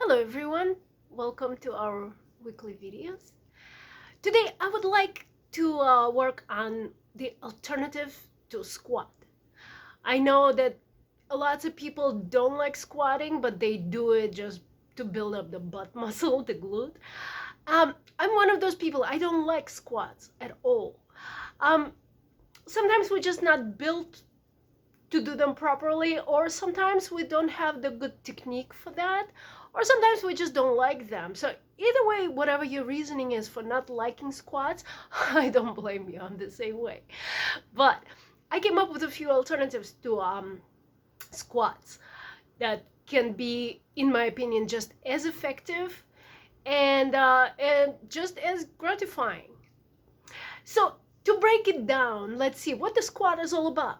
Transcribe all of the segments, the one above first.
Hello everyone, welcome to our weekly videos. Today I would like to work on the alternative to squat. I know that lots of people don't like squatting, but they do it just to build up the butt muscle, the glute. I'm one of those people, I don't like squats at all. Um, Sometimes we're just not built to do them properly, or sometimes we don't have the good technique for that, or sometimes we just don't like them. So either way, whatever your reasoning is for not liking squats, I don't blame you. I'm the same way. But I came up with a few alternatives to squats that can be, in my opinion, just as effective and just as gratifying. So to break it down, let's see what the squat is all about.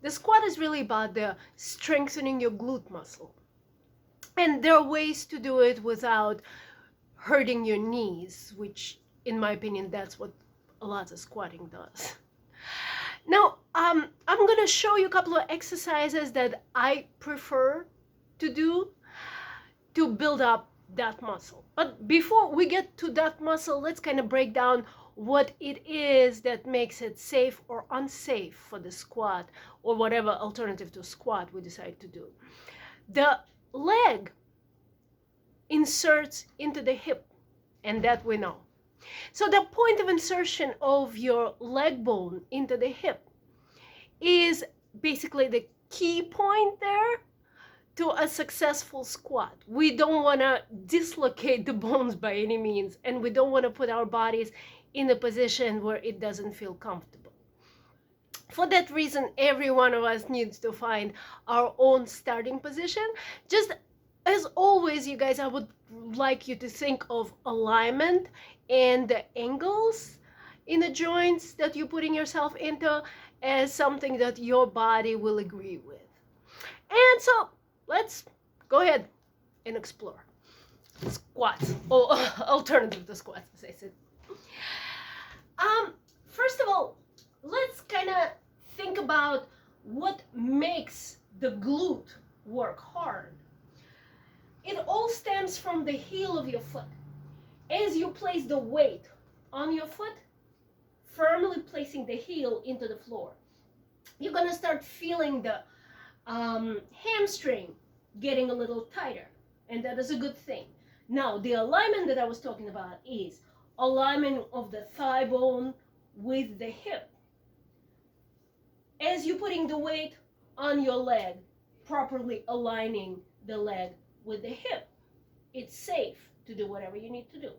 The squat is really about the strengthening your glute muscle. And there are ways to do it without hurting your knees, which in my opinion, that's what a lot of squatting does. Now, I'm going to show you a couple of exercises that I prefer to do to build up that muscle. But before we get to that muscle, let's kind of break down what it is that makes it safe or unsafe for the squat or whatever alternative to squat we decide to do. The leg inserts into the hip, and that we know. So the point of insertion of your leg bone into the hip is basically the key point there to a successful squat. We don't want to dislocate the bones by any means, and we don't want to put our bodies in a position where it doesn't feel comfortable. For that reason, every one of us needs to find our own starting position. Just as always, you guys, I would like you to think of alignment and the angles in the joints that you're putting yourself into as something that your body will agree with. And so let's go ahead and explore squats, or alternative to squats, as I said. First of all, let's kind of think about what makes the glute work hard. It all stems from the heel of your foot. As you place the weight on your foot, firmly placing the heel into the floor, you're going to start feeling the hamstring getting a little tighter, and that is a good thing. Now, the alignment that I was talking about is alignment of the thigh bone with the hip. As you're putting the weight on your leg, properly aligning the leg with the hip, it's safe to do whatever you need to do.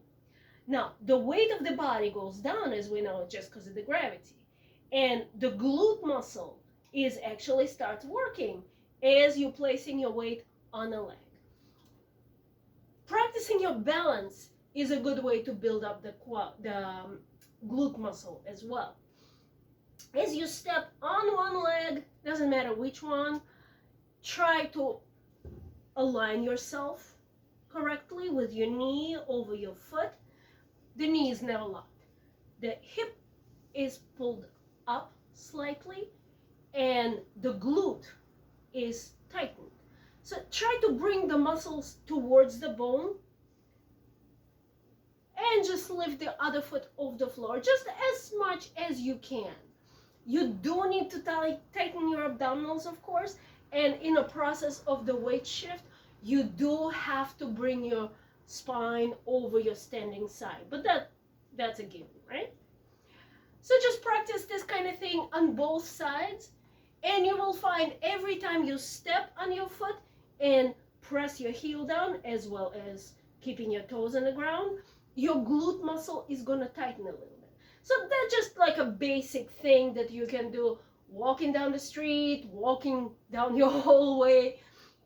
Now, the weight of the body goes down, as we know, just because of the gravity. And the glute muscle is actually starts working as you're placing your weight on the leg. Practicing your balance is a good way to build up the glute muscle as well. As you step on one leg, doesn't matter which one, try to align yourself correctly with your knee over your foot. The knee is never locked. The hip is pulled up slightly and the glute is tightened. So try to bring the muscles towards the bone and just lift the other foot off the floor just as much as you can. You do need to tighten your abdominals, of course, and in a process of the weight shift, you do have to bring your spine over your standing side, but that's a given, right? So just practice this kind of thing on both sides, and you will find every time you step on your foot and press your heel down, as well as keeping your toes on the ground, your glute muscle is going to tighten a little bit. So that's just like a basic thing that you can do walking down the street, walking down your hallway,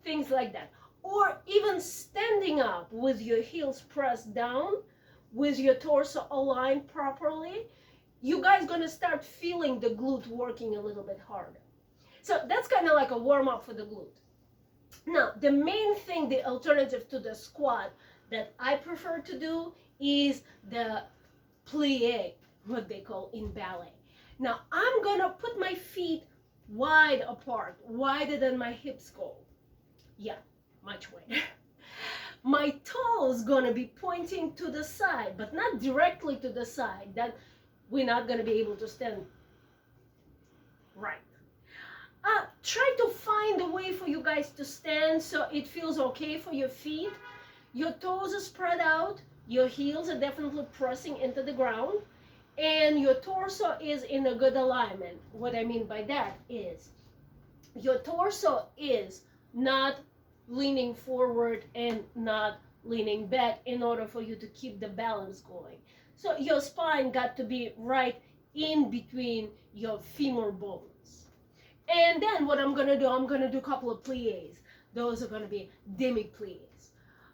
things like that. Or even standing up with your heels pressed down, with your torso aligned properly, you guys going to start feeling the glute working a little bit harder. So that's kind of like a warm-up for the glute. Now, the main thing, the alternative to the squat that I prefer to do is the plie, what they call in ballet. Now, I'm going to put my feet wide apart, wider than my hips go. Yeah, much wider. My is gonna be pointing to the side, but not directly to the side. That we're not gonna be able to stand right. Try to find a way for you guys to stand so it feels okay for your feet. Your toes are spread out, your heels are definitely pressing into the ground, and your torso is in a good alignment. What I mean by that is your torso is not leaning forward and not leaning back in order for you to keep the balance going. So your spine got to be right in between your femur bones. And then what I'm gonna do a couple of plies. Those are gonna be demi-plies.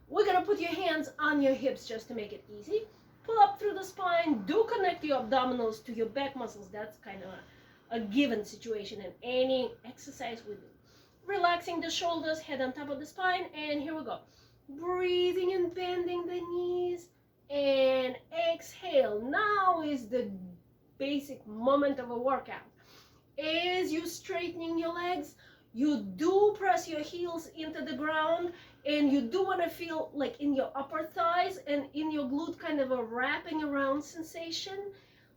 We're gonna put your hands on your hips just to make it easy. Pull up through the spine. Do connect your abdominals to your back muscles. That's kind of a given situation in any exercise we do. Relaxing the shoulders, head on top of the spine, and here we go. Breathing and bending the knees, and exhale. Now is the basic moment of a workout. As you straightening your legs, you do press your heels into the ground, and you do want to feel like in your upper thighs and in your glute kind of a wrapping around sensation,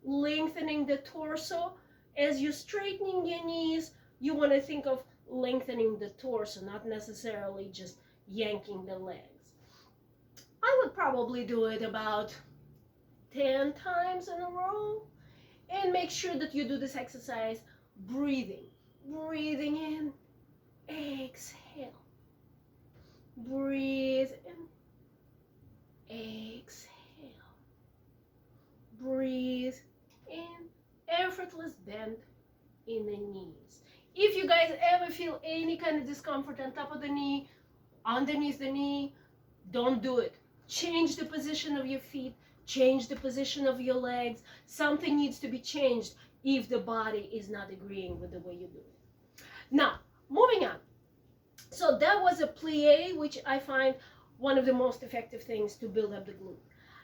lengthening the torso. As you're straightening your knees, you want to think of lengthening the torso, not necessarily just yanking the legs. I would probably do it about 10 times in a row, and make sure that you do this exercise breathing in, exhale, breathe in, exhale, breathe in, effortless bend in the knees. If you guys ever feel any kind of discomfort on top of the knee, underneath the knee, don't do it. Change the position of your feet, change the position of your legs. Something needs to be changed if the body is not agreeing with the way you do it. Now, moving on. So that was a plie, which I find one of the most effective things to build up the glute.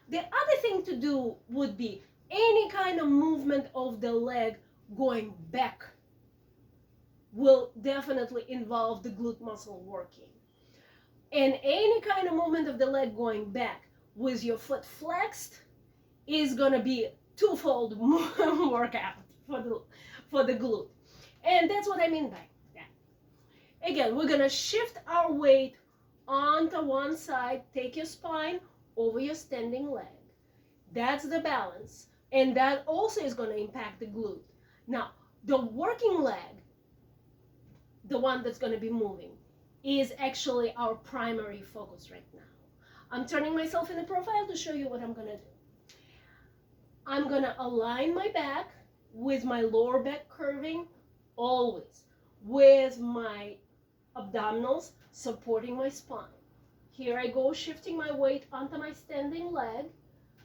The other thing to do would be any kind of movement of the leg going back will definitely involve the glute muscle working. And any kind of movement of the leg going back with your foot flexed is going to be twofold workout for the glute. And that's what I mean by that. Again, we're going to shift our weight onto one side. Take your spine over your standing leg. That's the balance. And that also is going to impact the glute. Now, the working leg, the one that's going to be moving, is actually our primary focus right now. I'm turning myself in the profile to show you what I'm going to do. I'm going to align my back with my lower back curving always, with my abdominals supporting my spine. Here I go, shifting my weight onto my standing leg.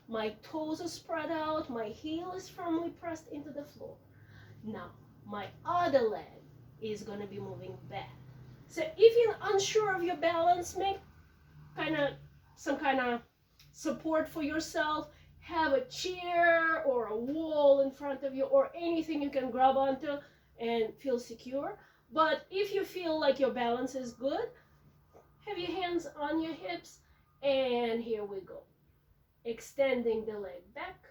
My toes are spread out, my heel is firmly pressed into the floor. Now, my other leg is going to be moving back. So if you're unsure of your balance, make some kind of support for yourself. Have a chair or a wall in front of you or anything you can grab onto and feel secure. But if you feel like your balance is good, have your hands on your hips, and here we go. Extending the leg back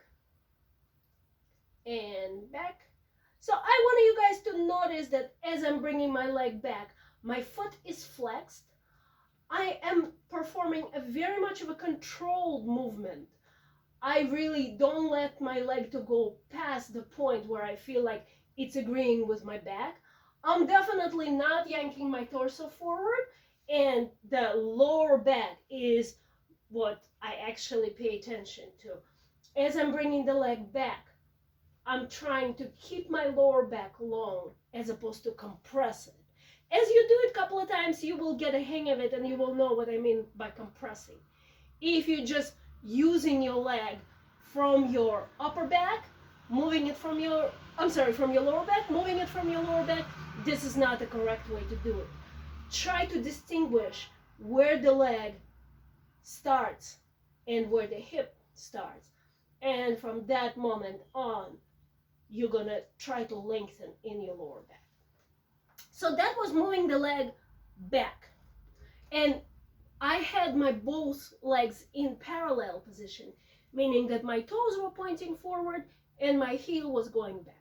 and back. So I want you guys to notice that as I'm bringing my leg back, my foot is flexed. I am performing a very much of a controlled movement. I really don't let my leg to go past the point where I feel like it's agreeing with my back. I'm definitely not yanking my torso forward, and the lower back is what I actually pay attention to. As I'm bringing the leg back, I'm trying to keep my lower back long as opposed to compress it. As you do it a couple of times, you will get a hang of it and you will know what I mean by compressing. If you're just using your leg from your upper back, moving it from your lower back, moving it from your lower back, this is not the correct way to do it. Try to distinguish where the leg starts and where the hip starts. And from that moment on, you're gonna try to lengthen in your lower back. So that was moving the leg back. And I had my both legs in parallel position, meaning that my toes were pointing forward and my heel was going back.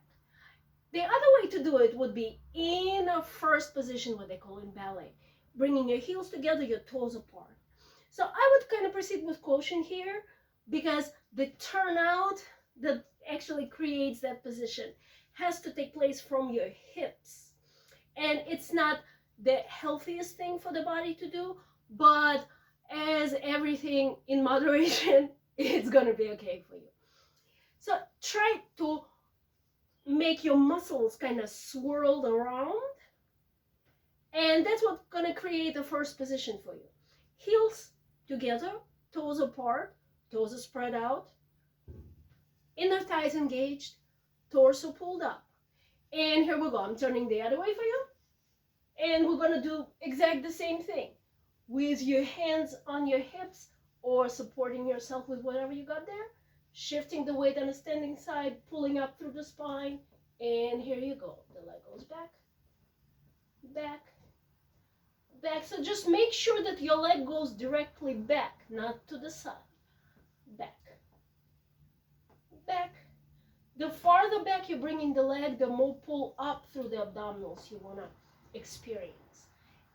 The other way to do it would be in a first position, what they call in ballet, bringing your heels together, your toes apart. So I would kind of proceed with caution here, because the turnout that actually creates that position has to take place from your hips. And it's not the healthiest thing for the body to do, but as everything in moderation, it's gonna be okay for you. So try to make your muscles kind of swirled around, and that's what's gonna create the first position for you. Heels together, toes apart, toes are spread out, inner thighs engaged, torso pulled up. And here we go. I'm turning the other way for you. And we're gonna do exact the same thing with your hands on your hips or supporting yourself with whatever you got there, shifting the weight on the standing side, pulling up through the spine, and here you go. The leg goes back, back, back. So just make sure that your leg goes directly back, not to the side. Back, back. The farther back you're bringing the leg, the more pull up through the abdominals you want to experience.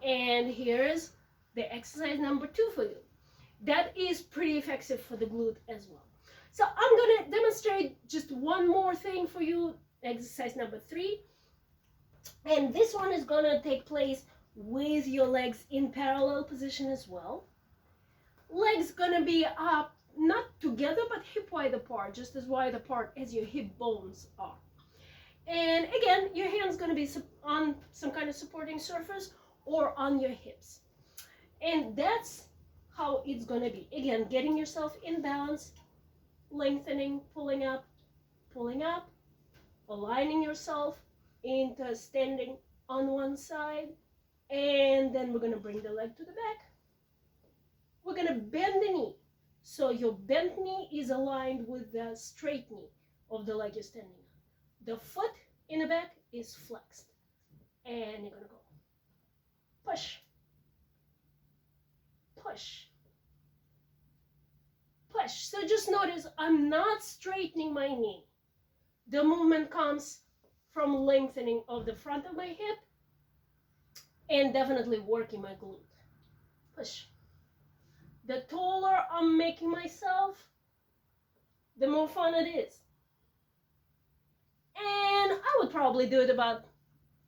And here's the exercise number 2 for you. That is pretty effective for the glute as well. So I'm going to demonstrate just one more thing for you, exercise number 3. And this one is going to take place with your legs in parallel position as well. Legs going to be up, not together, but hip wide apart, just as wide apart as your hip bones are. And again, your hand's going to be on some kind of supporting surface or on your hips. And that's how it's going to be. Again, getting yourself in balance, lengthening, pulling up, aligning yourself into standing on one side. And then we're going to bring the leg to the back. We're going to bend the knee. So your bent knee is aligned with the straight knee of the leg you're standing on. The foot in the back is flexed. And you're going to go push, push, push. So just notice I'm not straightening my knee. The movement comes from lengthening of the front of my hip and definitely working my glute. Push. The taller I'm making myself, the more fun it is. And I would probably do it about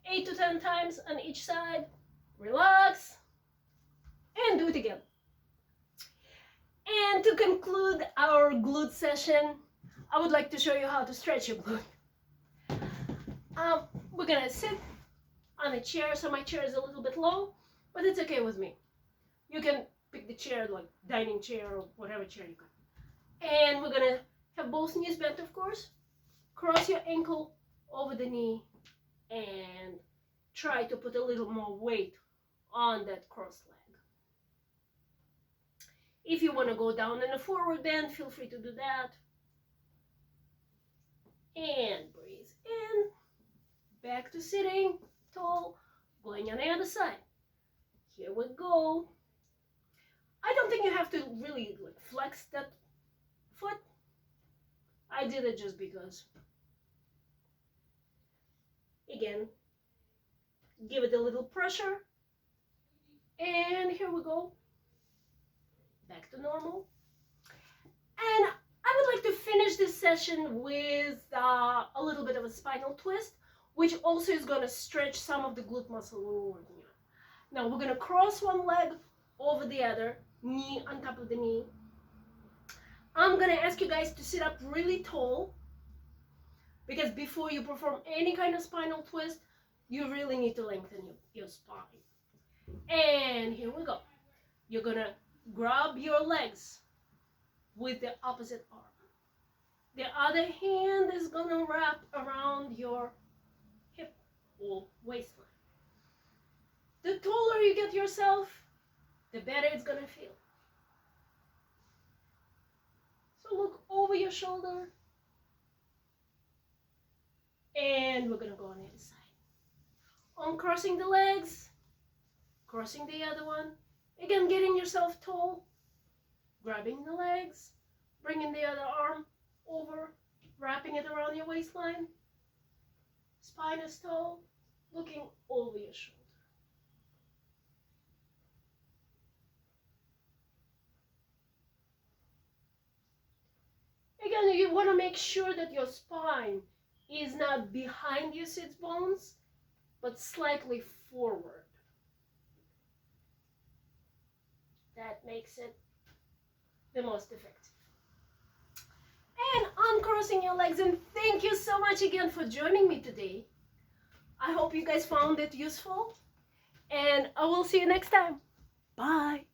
8 to 10 times on each side. Relax and do it again. And to conclude our glute session, I would like to show you how to stretch your glute. We're gonna sit on a chair, so my chair is a little bit low, but it's okay with me. You can pick the chair, like dining chair or whatever chair you got. And we're gonna have both knees bent, of course. Cross your ankle over the knee and try to put a little more weight on that crossed leg. If you want to go down in a forward bend, feel free to do that. And breathe in, back to sitting tall, going on the other side. Here we go. I don't think you have to really flex that foot. I did it just because. Again, give it a little pressure. And here we go. Back to normal. And I would like to finish this session with a little bit of a spinal twist, which also is going to stretch some of the glute muscle we're working on. Now we're going to cross one leg over the other, knee on top of the knee. I'm going to ask you guys to sit up really tall, because before you perform any kind of spinal twist, you really need to lengthen your spine. And here we go. You're going to grab your legs with the opposite arm. The other hand is going to wrap around your hip or waistline. The taller you get yourself, the better it's going to feel. So look over your shoulder. And we're going to go on the other side. Uncrossing the legs, crossing the other one, Again, getting yourself tall, grabbing the legs, bringing the other arm over, wrapping it around your waistline. Spine is tall, looking over your shoulder. Again, you want to make sure that your spine is not behind your sits bones, but slightly forward. That makes it the most effective. And uncrossing your legs, and thank you so much again for joining me today. I hope you guys found it useful, and I will see you next time. Bye.